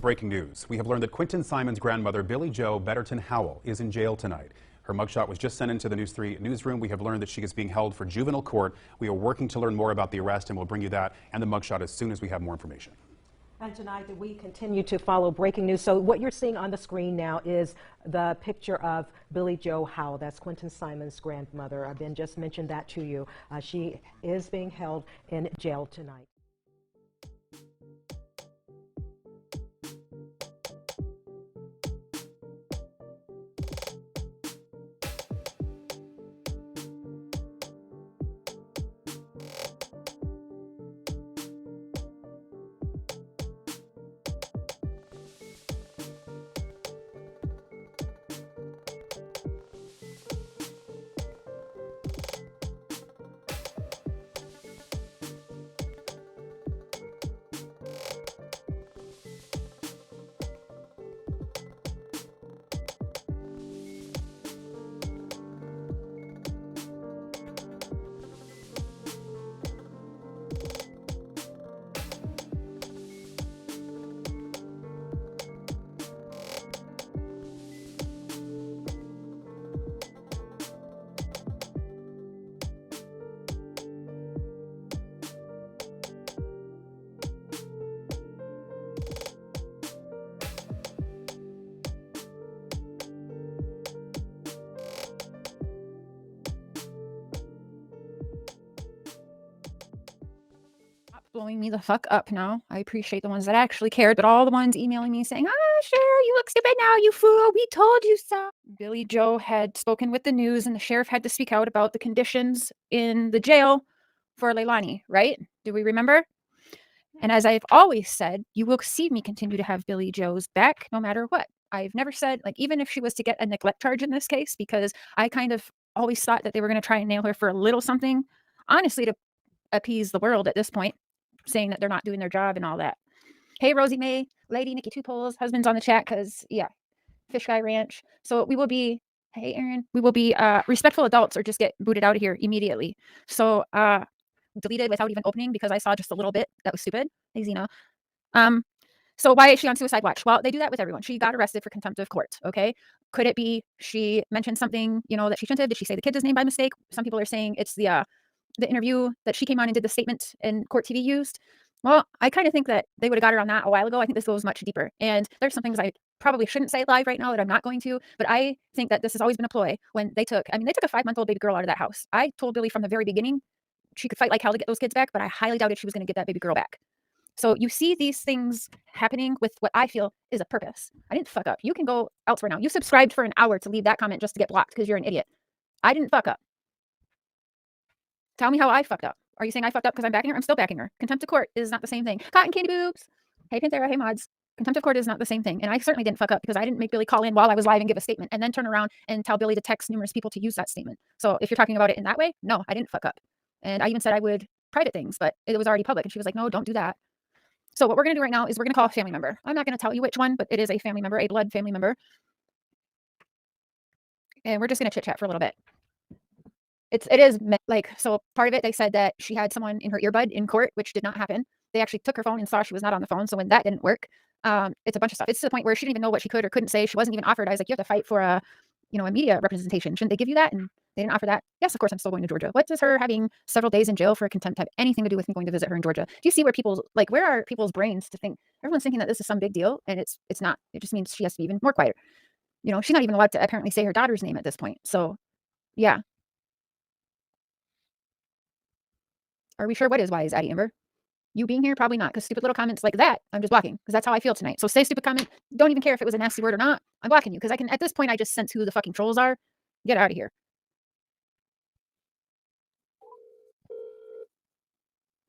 breaking news. We have learned that Quinton Simon's grandmother, Billie Jo Betterton Howell, is in jail tonight. Her mugshot was just sent into the News 3 newsroom. We have learned that she is being held for juvenile court. We are working to learn more about the arrest, and we'll bring you that and the mugshot as soon as we have more information. And tonight we continue to follow breaking news. So what you're seeing on the screen now is the picture of Billie Jo Howell. That's Quinton Simon's grandmother. Ben just mentioned that to you. She is being held in jail tonight. Blowing me the fuck up now. I appreciate the ones that actually cared, but all the ones emailing me saying, sure, you look stupid now, you fool, we told you so. Billie Jo had spoken with the news and the sheriff had to speak out about the conditions in the jail for Leilani, right? Do we remember? And as I've always said, you will see me continue to have Billie Jo's back no matter what. I've never said, like, even if she was to get a neglect charge in this case, because I kind of always thought that they were going to try and nail her for a little something, honestly, to appease the world at this point, saying that they're not doing their job and all that. Hey, Rosie May, Lady Nikki Two Poles, husband's on the chat because, yeah, Fish Guy Ranch. So we will be, hey, Aaron, we will be respectful adults or just get booted out of here immediately. So deleted without even opening because I saw just a little bit. That was stupid. Hey, Zena. So why is she on suicide watch? Well, they do that with everyone. She got arrested for contempt of court, okay? Could it be she mentioned something, that she shouldn't have? Did she say the kid's name by mistake? Some people are saying it's the interview that she came on and did the statement in Court TV used. Well, I kind of think that they would have got her on that a while ago. I think this goes much deeper. And there's some things I probably shouldn't say live right now that I'm not going to, but I think that this has always been a ploy when they took a 5-month-old baby girl out of that house. I told Billie from the very beginning she could fight like hell to get those kids back, but I highly doubted she was going to get that baby girl back. So you see these things happening with what I feel is a purpose. I didn't fuck up. You can go elsewhere now. You subscribed for an hour to leave that comment just to get blocked because you're an idiot. I didn't fuck up. Tell me how I fucked up. Are you saying I fucked up because I'm backing her? I'm still backing her. Contempt of court is not the same thing. Cotton candy boobs. Hey, Panthera. Hey, mods. Contempt of court is not the same thing. And I certainly didn't fuck up because I didn't make Billie call in while I was live and give a statement and then turn around and tell Billie to text numerous people to use that statement. So if you're talking about it in that way, no, I didn't fuck up. And I even said I would private things, but it was already public. And she was like, no, don't do that. So what we're going to do right now is we're going to call a family member. I'm not going to tell you which one, but it is a family member, a blood family member. And we're just going to chit chat for a little bit. It is like, so part of it, they said that she had someone in her earbud in court, which did not happen. They actually took her phone and saw she was not on the phone. So when that didn't work, it's a bunch of stuff. It's to the point where she didn't even know what she could or couldn't say. She wasn't even offered. I was like, you have to fight for a media representation. Shouldn't they give you that? And they didn't offer that. Yes, of course, I'm still going to Georgia. What does her having several days in jail for contempt have anything to do with me going to visit her in Georgia? Do you see where where are people's brains to think everyone's thinking that this is some big deal? And it's not. It just means she has to be even more quiet. She's not even allowed to apparently say her daughter's name at this point. So yeah. Are we sure what is wise, Addie Amber? You being here? Probably not, because stupid little comments like that, I'm just blocking, because that's how I feel tonight. So say stupid comment. Don't even care if it was a nasty word or not. I'm blocking you, because I can, at this point, I just sense who the fucking trolls are. Get out of here.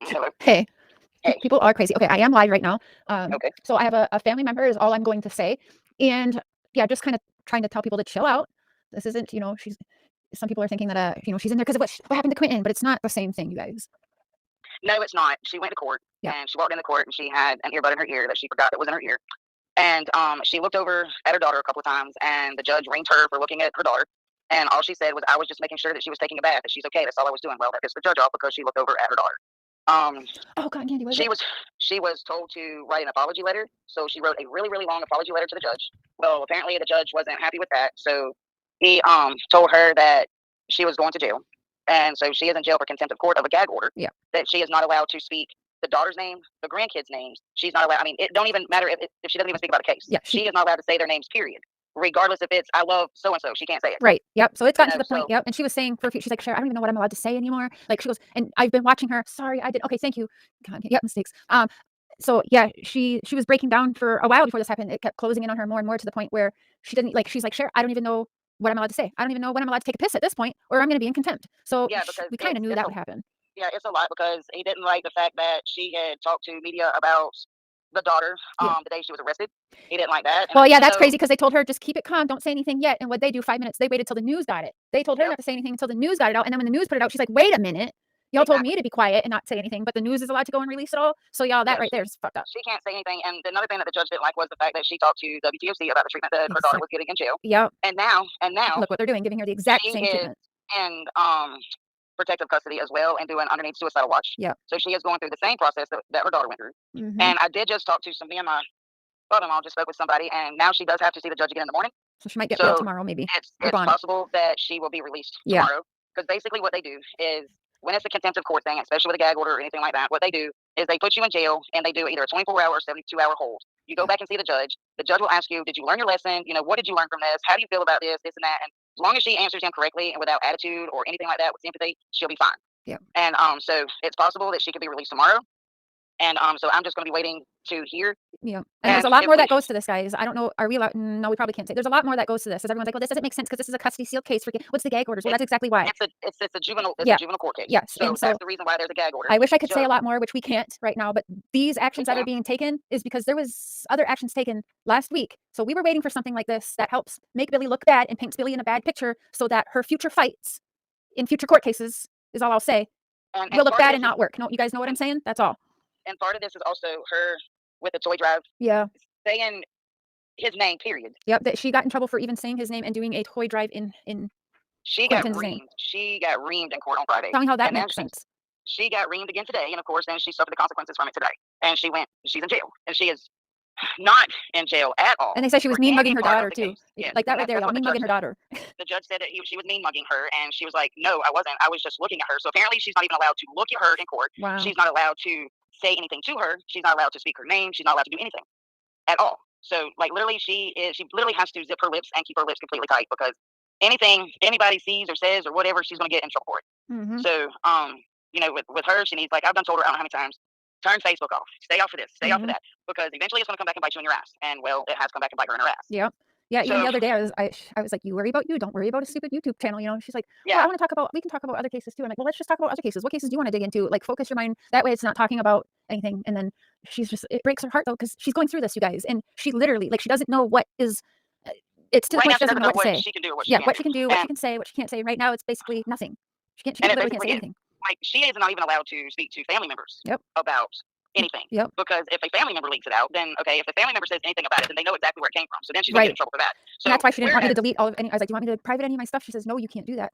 Hello. Hey. People are crazy. Okay, I am live right now. Okay. So I have a family member is all I'm going to say. And yeah, just kind of trying to tell people to chill out. This isn't, some people are thinking that, she's in there because of what happened to Quinton, but it's not the same thing, you guys. No, it's not. She went to court, and she walked in the court, and she had an earbud in her ear that she forgot that was in her ear. And she looked over at her daughter a couple of times, and the judge ringed her for looking at her daughter. And all she said was, I was just making sure that she was taking a bath, that she's okay. That's all I was doing. Well, that pissed the judge off because she looked over at her daughter. Oh, cotton candy. She was told to write an apology letter. So she wrote a really, really long apology letter to the judge. Well, apparently the judge wasn't happy with that. So he told her that she was going to jail. And so she is in jail for contempt of court of a gag order. Yeah. That she is not allowed to speak the daughter's name, the grandkids' names. She's not allowed. I mean, it don't even matter if she doesn't even speak about a case. Yeah. She is not allowed to say their names, period. Regardless if it's I love so and so, she can't say it. Right. Yep. So it's gotten to the point. Yep. And she was saying for a few, she's like, Cher, I don't even know what I'm allowed to say anymore. Like she goes, and I've been watching her. Sorry, I did. Okay, thank you. God, yep, mistakes. So yeah, she was breaking down for a while before this happened. It kept closing in on her more and more to the point where she didn't like. She's like, Cher, I don't even know what I'm allowed to say. I don't even know when I'm allowed to take a piss at this point, or I'm going to be in contempt. So yeah, we kind of knew that would happen. Yeah, it's a lot because he didn't like the fact that she had talked to media about the daughter the day she was arrested. He didn't like that. Well, yeah, that's crazy because they told her just keep it calm, don't say anything yet. And what they do 5 minutes, they waited till the news got it. They told her not to say anything until the news got it out. And then when the news put it out, she's like, wait a minute. Y'all told me to be quiet and not say anything, but the news is allowed to go and release it all. So y'all, that right there is fucked up. She can't say anything. And another thing that the judge didn't like was the fact that she talked to WTOC about the treatment that her daughter was getting in jail. Yep. And now look what they're doing, giving her the exact same treatment. And protective custody as well and doing underneath suicidal watch. Yeah. So she is going through the same process that her daughter went through. Mm-hmm. And I did just talk to me and my brother-in-law just spoke with somebody, and now she does have to see the judge again in the morning. So she might get bail tomorrow, maybe. It's possible that she will be released tomorrow. Because basically what they do is when it's a contempt of court thing, especially with a gag order or anything like that, what they do is they put you in jail and they do either a 24-hour or 72-hour hold. You go back and see the judge. The judge will ask you, did you learn your lesson? You know, what did you learn from this? How do you feel about this, this, and that? And as long as she answers him correctly and without attitude or anything like that with sympathy, she'll be fine. Yeah. And so it's possible that she could be released tomorrow. And so I'm just going to be waiting to hear. Yeah. And there's a lot more that goes to this, guys. I don't know. Are we allowed? No, we probably can't say. There's a lot more that goes to this. Because everyone's like, well, this doesn't make sense because this is a custody sealed case. What's the gag orders? Well, that's exactly why. It's a juvenile court case. Yes. So that's the reason why there's a gag order. I wish I could say a lot more, which we can't right now. But these actions that are being taken is because there was other actions taken last week. So we were waiting for something like this that helps make Billie look bad and paints Billie in a bad picture so that her future fights in future court cases is all I'll say. Will look bad and not work. No, you guys know what I'm saying? That's all. And part of this is also her with the toy drive. Yeah. Saying his name, period. Yep. That she got in trouble for even saying his name and doing a toy drive in she got reamed. She got reamed in court on Friday. Tell me how that makes sense. She got reamed again today, and of course, then she suffered the consequences from it today. And she's in jail, and she is not in jail at all. And they said she was mean mugging her daughter too. Yes. Like that right there, mean mugging her daughter. The judge said that she was mean mugging her, and she was like, "No, I wasn't. I was just looking at her." So apparently, she's not even allowed to look at her in court. Wow. She's not allowed to say anything to her. She's not allowed to speak her name. She's not allowed to do anything at all. So like literally, she literally has to zip her lips and keep her lips completely tight because anything anybody sees or says or whatever, she's going to get in trouble for it. Mm-hmm. So you know, with her, she needs, like I've done told her I don't know how many times, turn Facebook off, stay off of this, stay off of that, because eventually it's going to come back and bite you in your ass. And well, it has come back and bite her in her ass. Yep. Yeah, even the other day I was like, you worry about you, don't worry about a stupid YouTube channel, you know. She's like, yeah, well, we can talk about other cases too. I'm like, well, let's just talk about other cases. What cases do you want to dig into? Like, focus your mind that way. It's not talking about anything. And then it breaks her heart though, because she's going through this, you guys, and she literally, like, she doesn't know what is. It's to the point she doesn't know what to say. She can do, what she can do, what she can say, what she can't say. Right now, it's basically nothing. She literally can't say anything. Like, she is not even allowed to speak to family members about anything. Yep. Because if a family member leaks it out, then okay, if the family member says anything about it, then they know exactly where it came from. So then she's gonna get in trouble for that. So and that's why she didn't want me to delete all of any. I was like, do you want me to private any of my stuff? She says, no, you can't do that.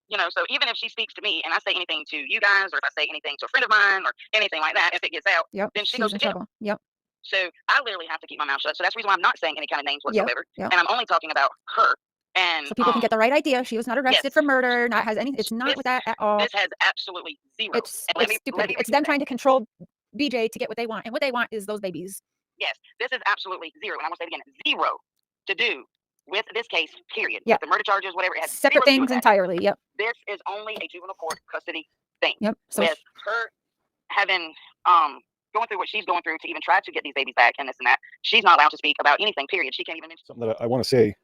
You know, so even if she speaks to me and I say anything to you guys, or if I say anything to a friend of mine or anything like that, if it gets out, then she goes to jail. Yep. So I literally have to keep my mouth shut. So that's the reason why I'm not saying any kind of names whatsoever. Yep. And I'm only talking about her. And so people can get the right idea. She was not arrested for murder. It's not with that at all. This has absolutely zero. It's stupid. It's them trying to control BJ to get what they want, and what they want is those babies. Yes, this is absolutely zero, and I'm gonna say it again, zero to do with this case. Period. Yeah. With the murder charges, whatever. It has separate things entirely. Yep. This is only a juvenile court custody thing. Yep. So with her having going through what she's going through to even try to get these babies back and this and that, she's not allowed to speak about anything. Period. She can't even mention something that I want to say.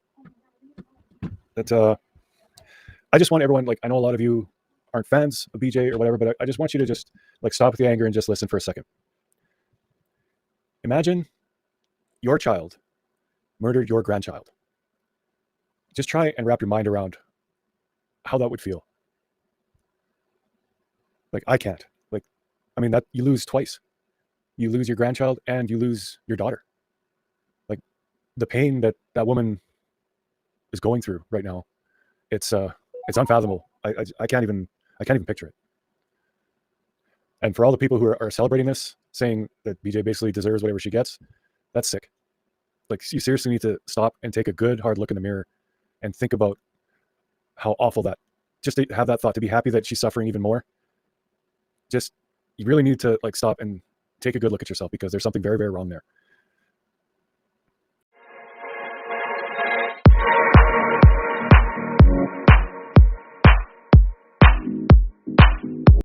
That I just want everyone, like, I know a lot of you aren't fans of BJ or whatever, but I just want you to just like stop with the anger and just listen for a second. Imagine your child murdered your grandchild. Just try and wrap your mind around how that would feel. Like, I can't. Like, I mean, that you lose twice. You lose your grandchild and you lose your daughter. Like, the pain that that woman is going through right now, it's unfathomable. I can't even picture it. And for all the people who are celebrating this, saying that BJ basically deserves whatever she gets, that's sick. Like, you seriously need to stop and take a good hard look in the mirror and think about how awful that, just to have that thought, to be happy that she's suffering even more. Just, you really need to like stop and take a good look at yourself, because there's something very, very wrong there.